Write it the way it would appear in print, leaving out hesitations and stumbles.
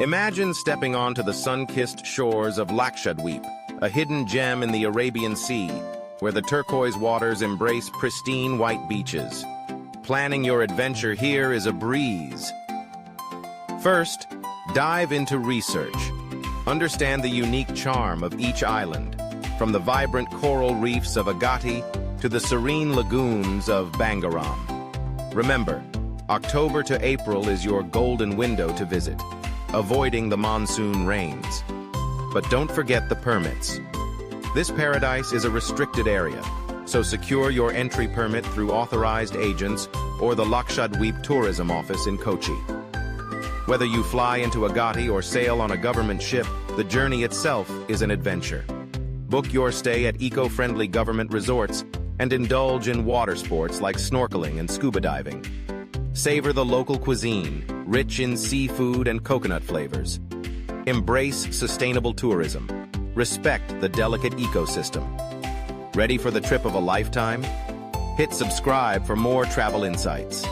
Imagine stepping onto the sun-kissed shores of Lakshadweep, a hidden gem in the Arabian Sea, where the turquoise waters embrace pristine white beaches. Planning your adventure here is a breeze. First, dive into research. Understand the unique charm of each island, from the vibrant coral reefs of Agatti to the serene lagoons of Bangaram. Remember, October to April is your golden window to visit, avoiding the monsoon rains. But don't forget the permits. This paradise is a restricted area, so secure your entry permit through authorized agents or the Lakshadweep Tourism Office in Kochi. Whether you fly into Agatti or sail on a government ship, the journey itself is an adventure. Book your stay at eco-friendly government resorts and indulge in water sports like snorkeling and scuba diving. Savor the local cuisine, rich in seafood and coconut flavors. Embrace sustainable tourism. Respect the delicate ecosystem. Ready for the trip of a lifetime? Hit subscribe for more travel insights.